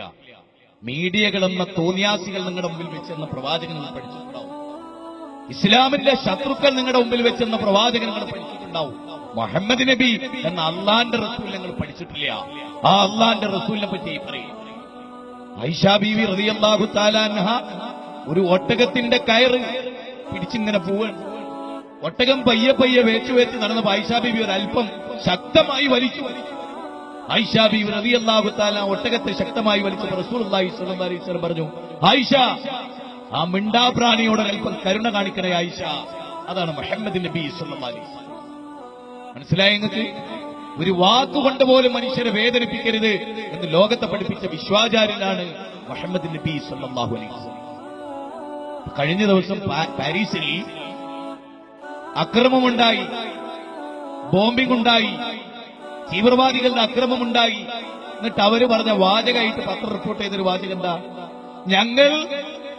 പഠിച്ചിട്ടില്ല. മീഡിയകളെന്ന തോന്നിയാസികൾ നിങ്ങളുടെ മുമ്പിൽ വെച്ചെന്ന പ്രവാചകൻ നിങ്ങൾ പഠിച്ചിട്ടുണ്ടാവും. ഇസ്ലാമിന്റെ ശത്രുക്കൾ നിങ്ങളുടെ മുമ്പിൽ വെച്ചെന്ന പ്രവാചകൻ നിങ്ങൾ പഠിച്ചിട്ടുണ്ടാവും. മുഹമ്മദ് നബി എന്ന അള്ളാന്റെ റസൂൽ നിങ്ങൾ പഠിച്ചിട്ടില്ല. ആ അള്ളാന്റെ റസൂലിനെ പറ്റി പറയും. ആയിഷാ ബീവി റളിയല്ലാഹു തആല അൻഹ ഒരു ഒട്ടകത്തിന്റെ കയറ് പിടിച്ചിങ്ങനെ പോവാൻ. ഒട്ടകം പയ്യെ പയ്യെ വേച്ച് നടന്നപ്പോ ആയിഷാ ബീവി ഒരല്പം ശക്തമായി വലിച്ചു. ആയിഷാ ബീവി റളിയല്ലാഹു തആല ഒട്ടകത്തെ ശക്തമായി വലിച്ചപ്പോൾ റസൂലുള്ളാഹി സ്വല്ലല്ലാഹു അലൈഹി വസല്ലം പറഞ്ഞു, ആയിഷ, ആ മിണ്ടാപ്രാണിയോട് അല്പം കരുണ കാണിക്കണേ ആയിഷ. അതാണ് മുഹമ്മദ് നബി സ്വല്ലല്ലാഹു അലൈഹി വസല്ലം. മനസ്സിലായ നിങ്ങൾക്ക്? ഒരു വാക്കുകൊണ്ട് പോലും മനുഷ്യരെ വേദനിപ്പിക്കരുത് എന്ന് ലോകത്തെ പഠിപ്പിച്ച വിശ്വാചാര്യനാണ് മുഹമ്മദ് നബി സ്വല്ലല്ലാഹു അലൈഹി വസല്ലം. കഴിഞ്ഞ ദിവസം പാരീസിൽ അക്രമമുണ്ടായി, ബോംബിംഗ് ഉണ്ടായി, തീവ്രവാദികളുടെ അക്രമമുണ്ടായി. എന്നിട്ട് അവര് പറഞ്ഞ വാചകമായിട്ട് പത്രം റിപ്പോർട്ട് ചെയ്തൊരു വാചകം എന്താ? ഞങ്ങൾ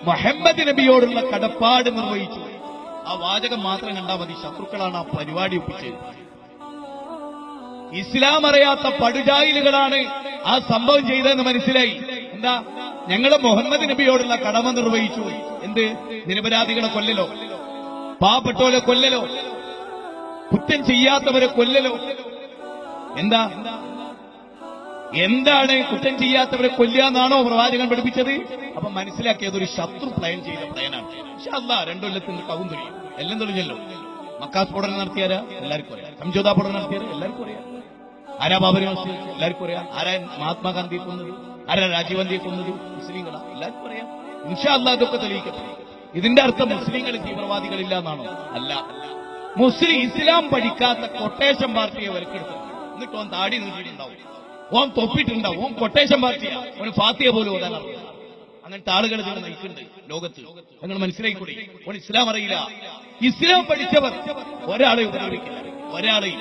മുഹമ്മദ് നബിയോടുള്ള കടപ്പാട് നിർവഹിച്ചു. ആ വാചകം മാത്രം കണ്ടാൽ മതി, ശത്രുക്കളാണ് ആ പരിപാടി ഒപ്പിച്ചത്. ഇസ്ലാം അറിയാത്ത പടുജായിലുകളാണ് ആ സംഭവം ചെയ്തതെന്ന് മനസ്സിലായി. എന്താ? ഞങ്ങൾ മുഹമ്മദ് നബിയോടുള്ള കടമ നിർവഹിച്ചു. എന്ത്? നിരപരാധികളെ കൊല്ലലോ, പാവപ്പെട്ടവരെ കൊല്ലലോ, കുറ്റം ചെയ്യാത്തവരെ കൊല്ലലോ. എന്താണ് കുറ്റം ചെയ്യാത്തവരെ കൊല്ലാന്നാണോ പ്രവാചകൻ പഠിപ്പിച്ചത്? അപ്പൊ മനസ്സിലാക്കിയത് ഒരു ശത്രു പ്ലാൻ ചെയ്ത പ്ലാനാണ്. പക്ഷെ അല്ലാ 2 കൊല്ലത്തിന് കവും തുരിയും, എല്ലാം തെളിഞ്ഞല്ലോ. മക്കാ സ്ഫോടനം നടത്തിയാരാ? എല്ലാവർക്കും അറിയാം. സംജോത സ്ഫോടനം നടത്തിയാരാ? എല്ലാവർക്കും അറിയാം. ആരാ ബാബരി മസ്ജിദ്? എല്ലാവർക്കും അറിയാം. ആരാ മഹാത്മാഗാന്ധിയെ കൊന്നത്? ആരാ രാജീവ് ഗാന്ധിയെ കൊന്നത്? മുസ്ലിങ്ങളാ? എല്ലാവർക്കും അറിയാം. ഇൻഷാ അല്ലാഹ് ഇതൊക്കെ തെളിയിക്കപ്പെടും. ഇതിന്റെ അർത്ഥം മുസ്ലിങ്ങൾ തീവ്രവാദികളില്ല എന്നാണോ? അല്ല. ഇസ്ലാം പഠിക്കാത്ത കൊട്ടേഷൻ പാർട്ടിയെ വിലക്കെടുത്തു. എന്നിട്ട് ഓൻ താടി നീട്ടിയിട്ടുണ്ടാവും, ഓൻ തൊപ്പിട്ടുണ്ടാവും, ഓൻ കൊട്ടേഷൻ പാർട്ടിയാ, ഓന് ഫാത്തിഹ പോലും ഓതാൻ അറിയില്ല. അങ്ങനത്തെ ആളുകൾ ഇതിനെ നയിക്കുന്നുണ്ട് ലോകത്ത്. നിങ്ങൾ മനസ്സിലായിക്കൂടി? ഓൻ ഇസ്ലാം അറിയില്ല. ഇസ്ലാം പഠിച്ചവർ ഒരാളെ ഉപദ്രവിക്കില്ല, ഒരാളെ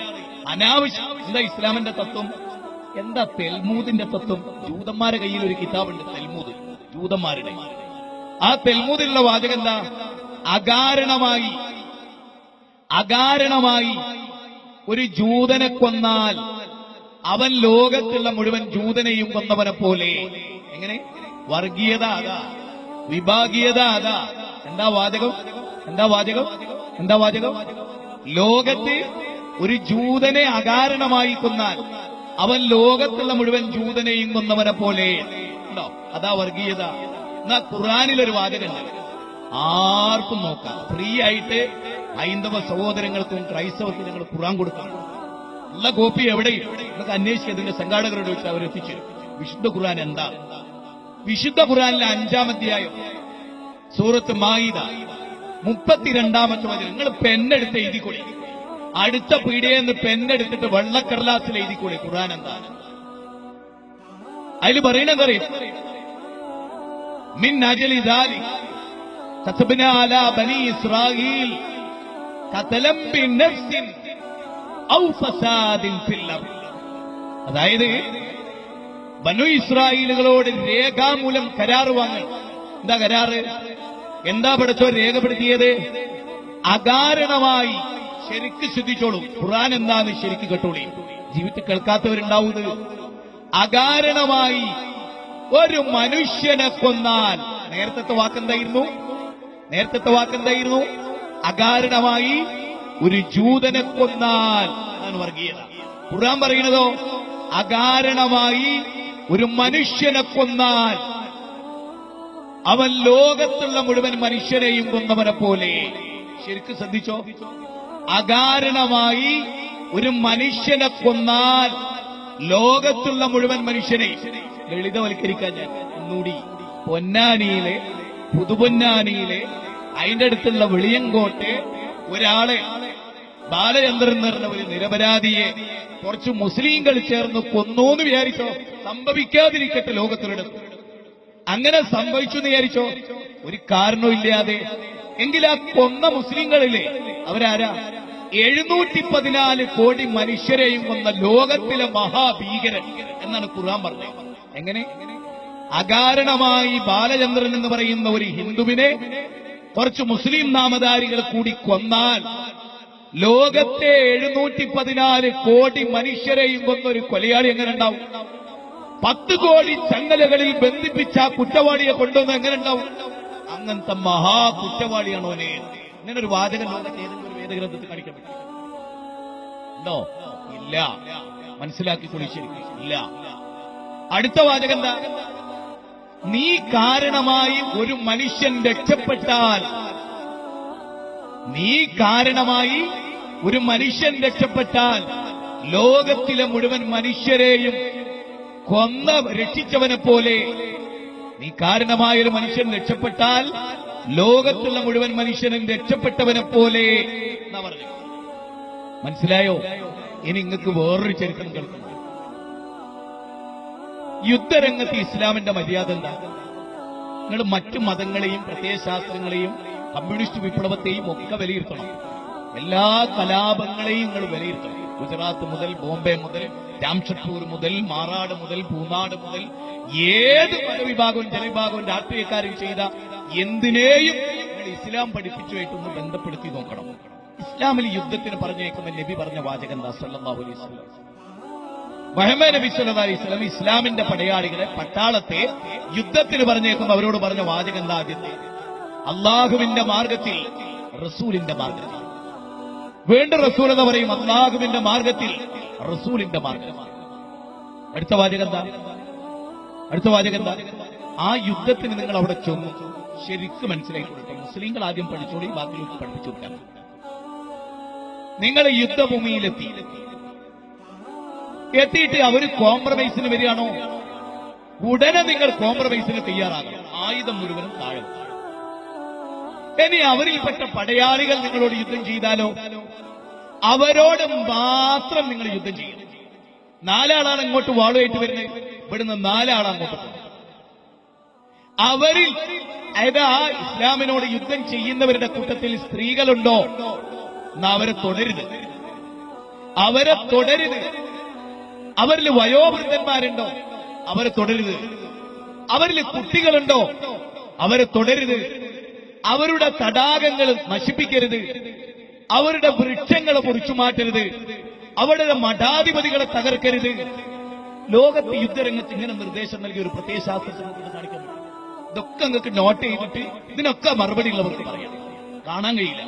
അനാവശ്യം. എന്താ ഇസ്ലാമിന്റെ തത്വം? എന്താ തെൽമൂദിന്റെ തത്വം? ജൂതന്മാരുടെ കയ്യിൽ ഒരു കിതാബുണ്ട്, തെൽമൂദ്, ജൂതന്മാരുടെ. ആ തെൽമൂദിലുള്ള വാചകം എന്താ? അകാരണമായി ഒരു ജൂതനെ കൊന്നാൽ അവൻ ലോകത്തുള്ള മുഴുവൻ ജൂതനെയും കൊന്നവനെ പോലെ. എങ്ങനെ? വർഗീയത അതാ, വിഭാഗീയത അതാ. എന്താ വാചകം? ലോകത്ത് ഒരു ജൂതനെ അകാരണമായി കൊന്നാൽ അവൻ ലോകത്തുള്ള മുഴുവൻ ജൂതനെയും കൊന്നവനെ പോലെ. ഉണ്ടോ? അതാ വർഗീയത. എന്നാ ഖുർആനിലൊരു വാചകമുണ്ട്, ആർക്കും നോക്കാം, ഫ്രീ ആയിട്ട് ഹൈന്ദവ സഹോദരങ്ങൾക്കും ക്രൈസ്തവർക്കും ഞങ്ങൾ ഖുർആൻ കൊടുക്കണം. ഉള്ള കോപ്പി എവിടെയും നമുക്ക് അന്വേഷിക്കുക. ഇതിന്റെ സംഘാടകരോട് വെച്ച് അവരെത്തിച്ചു. വിശുദ്ധ ഖുർആൻ എന്താ? വിശുദ്ധ ഖുർആനിലെ 5-ാം അധ്യായം സൂറത്ത് മാഇദ 32-ാമത്തെ വചനം. നിങ്ങൾ പെണ്ണെടുത്ത് എഴുതിക്കൊള്ളി. അടുത്ത പീഡിയെന്ന് പെണ്ണെടുത്തിട്ട് വെള്ളക്കടലാസിൽ എഴുതിക്കൊള്ളി. ഖുർആൻ എന്താ? അതിൽ പറയണതറിയും, മിൻ അജലി ദാലിക കതബ്നാ അലാ ബനി ഇസ്രായീൽ ഖതലം ബിനഫ്സിൻ ഔ ഫസാദിൻ ഫിൽ അർദ്. അതായത് ബനു ഇസ്രായേലുകളോട് രേഖാമൂലം കരാറ് വാങ്ങണം. എന്താ കരാറ്? എന്താ പഠിച്ചോ രേഖപ്പെടുത്തിയത്? അകാരണമായി. ശരിക്ക് ശ്രദ്ധിച്ചോളൂ, ഖുർആൻ എന്താന്ന് ശരിക്ക് കേട്ടോളി. ജീവിതത്തിൽ കേൾക്കാത്തവരുണ്ടാവുന്നത്. അകാരണമായി ഒരു മനുഷ്യനെ കൊന്നാൽ, നേരത്തെ വാക്കെന്തായിരുന്നു? അകാരണമായി ഒരു ജൂതനെ കൊന്നാൽ അതാണ് വർഗീയത. ഖുർആൻ പറയുന്നതോ അകാരണമായി ഒരു മനുഷ്യനെ കൊന്നാൽ അവൻ ലോകത്തുള്ള മുഴുവൻ മനുഷ്യരെയും കൊന്നവനെ പോലെ. ശരിക്കും ശ്രദ്ധിച്ചോ, അകാരണമായി ഒരു മനുഷ്യനെ കൊന്നാൽ ലോകത്തുള്ള മുഴുവൻ മനുഷ്യരെയും. ലളിതവൽക്കരിക്കാൻ ഞാൻ ഒന്നുകൂടി, പൊന്നാനിയിലെ പുതുപൊന്നാനിയിലെ അതിന്റെ അടുത്തുള്ള വെളിയങ്കോട്ടെ ഒരാളെ ബാലചന്ദ്രൻ എന്ന് പറഞ്ഞ ഒരു നിരപരാധിയെ കുറച്ച് മുസ്ലിങ്ങൾ ചേർന്ന് കൊന്നോന്ന് വിചാരിച്ചോ? സംഭവിക്കാതിരിക്കട്ടെ ലോകത്തിലിടത്ത്. അങ്ങനെ സംഭവിച്ചു എന്ന് വിചാരിച്ചോ? ഒരു കാരണവും ഇല്ലാതെ. എങ്കിൽ ആ കൊന്ന മുസ്ലിങ്ങളിലെ അവരാരാ? 714 കോടി മനുഷ്യരെയും കൊന്ന ലോകത്തിലെ മഹാഭീകരൻ എന്നാണ് ഖുർആൻ പറഞ്ഞത്. എങ്ങനെ? അകാരണമായി ബാലചന്ദ്രൻ എന്ന് പറയുന്ന ഒരു ഹിന്ദുവിനെ കുറച്ച് മുസ്ലിം നാമധാരികൾ കൂടി കൊന്നാൽ ലോകത്തെ 714 കോടി മനുഷ്യരെയും കൊന്ന ഒരു കൊലയാളി എങ്ങനെ ഉണ്ടാവും? 10 കോടി ചങ്ങലകളിൽ ബന്ധിപ്പിച്ച ആ കുറ്റവാളിയെ കൊണ്ടുവന്ന് എങ്ങനെ ഉണ്ടാവും? അങ്ങനത്തെ മഹാ കുറ്റവാളിയാണോ ഓനെ? ഇങ്ങനെ ഒരു വാചകം ലോകത്ത് ഏതെങ്കിലും ഒരു വേദഗ്രന്ഥത്തിൽ കാണിക്കാൻ പറ്റും? ഉണ്ടോ? ഇല്ല. മനസ്സിലാക്കി കുളിച്ചിരിക്കും. ഇല്ല. അടുത്ത വാചകം എന്താ? നീ കാരണമായി ഒരു മനുഷ്യൻ രക്ഷപ്പെട്ടാൽ, നീ കാരണമായി ഒരു മനുഷ്യൻ രക്ഷപ്പെട്ടാൽ ലോകത്തിലെ മുഴുവൻ മനുഷ്യരെയും രക്ഷിച്ചവനെ പോലെ, നീ കാരണമായൊരു മനുഷ്യൻ രക്ഷപ്പെട്ടാൽ ലോകത്തുള്ള മുഴുവൻ മനുഷ്യനും രക്ഷപ്പെട്ടവനെ പോലെ എന്നാ പറഞ്ഞു. മനസ്സിലായോ? ഇനി നിങ്ങൾക്ക് വേറൊരു ചരിത്രം കേൾക്കണം. യുദ്ധരംഗത്ത് ഇസ്ലാമിന്റെ മര്യാദ എന്താ? നിങ്ങൾ മറ്റു മതങ്ങളെയും പ്രത്യയശാസ്ത്രങ്ങളെയും കമ്മ്യൂണിസ്റ്റ് വിപ്ലവത്തെയും ഒക്കെ വിലയിരുത്തണം. എല്ലാ കലാപങ്ങളെയും നിങ്ങൾ വിലയിരുത്തണം. ഗുജറാത്ത് മുതൽ ബോംബെ മുതൽ ജാംഷഡ്പൂർ മുതൽ മാറാട് മുതൽ പൂനാട് മുതൽ ഏത് മതവിഭാഗവും ജനവിഭാഗവും രാഷ്ട്രീയക്കാരും ചെയ്ത എന്തിനേയും നിങ്ങൾ ഇസ്ലാം പഠിപ്പിച്ചുമായിട്ടൊന്ന് ബന്ധപ്പെടുത്തി നോക്കണം. ഇസ്ലാമിൽ യുദ്ധത്തിന് പറഞ്ഞേക്കുന്ന നബി പറഞ്ഞ വാചകം എന്താ? സല്ലല്ലാഹു അലൈഹി വസല്ലം. മുഹമ്മദ് നബി സല്ലല്ലാഹു അലൈഹി വസല്ലം ഇസ്ലാമിന്റെ പടയാളികളെ, പട്ടാളത്തെ യുദ്ധത്തിന് പറഞ്ഞേക്കുമ്പോൾ അവരോട് പറഞ്ഞ വാചകം എന്താ? ആദ്യത്തെ, അള്ളാഹുവിന്റെ മാർഗത്തിൽ, റസൂലിന്റെ മാർഗത്തിൽ. വീണ്ടും റസൂൽ എന്ന് പറയും, അള്ളാഹുവിന്റെ മാർഗത്തിൽ, റസൂലിന്റെ മാർഗം. അടുത്ത വാചകം എന്താ? അടുത്ത വാചകം എന്താ? ആ യുദ്ധത്തിന് നിങ്ങൾ അവിടെ ചെന്നു ശരിക്കും മനസ്സിലാക്കി കൊടുക്കും. മുസ്ലിങ്ങൾ ആദ്യം പഠിച്ചോളി, ബാക്കിലേക്ക് പഠിപ്പിച്ചു കൊടുക്കാൻ. നിങ്ങൾ എത്തിയിട്ട് അവർ കോംപ്രമൈസിന് വരികയാണോ? ഉടനെ നിങ്ങൾ കോംപ്രമൈസിന് തയ്യാറാകണം. ആയുധം മുഴുവനും താഴെ. ഇനി അവരിൽപ്പെട്ട പടയാളികൾ നിങ്ങളോട് യുദ്ധം ചെയ്താലോ? അവരോട് മാത്രം നിങ്ങൾ യുദ്ധം ചെയ്യണം. 4 ആളാണ് ഇങ്ങോട്ട് വാളുമായിട്ട് വരുന്നത്, ഇവിടുന്ന് 4 ആളാണ് അങ്ങോട്ട് പോകുന്നത്. അവരിൽ, അതായത് ആ ഇസ്ലാമിനോട് യുദ്ധം ചെയ്യുന്നവരുടെ കൂട്ടത്തിൽ സ്ത്രീകളുണ്ടോ? എന്നാ അവരെ തുടരുത്, അവരെ തുടരുത്. അവരിൽ വയോവൃദ്ധന്മാരുണ്ടോ? അവരെ തുടരുത്. അവരിൽ കുട്ടികളുണ്ടോ? അവരെ തുടരുത്. അവരുടെ തടാകങ്ങൾ നശിപ്പിക്കരുത്. അവരുടെ വൃക്ഷങ്ങളെ പൊടിച്ചു മാറ്റരുത്. അവരുടെ മഠാധിപതികളെ തകർക്കരുത്. ലോകത്ത് യുദ്ധരംഗത്ത് ഇങ്ങനെ നിർദ്ദേശം നൽകിയ ഒരു പ്രത്യയശാസ്ത്രത്തിന് കാണിക്കാൻ പറ്റും. ഇതൊക്കെ നിങ്ങൾക്ക് നോട്ട് ചെയ്തിട്ട് ഇതിനൊക്കെ മറുപടി ഉള്ളവർക്ക് പറയാം. കാണാൻ കഴിയില്ല.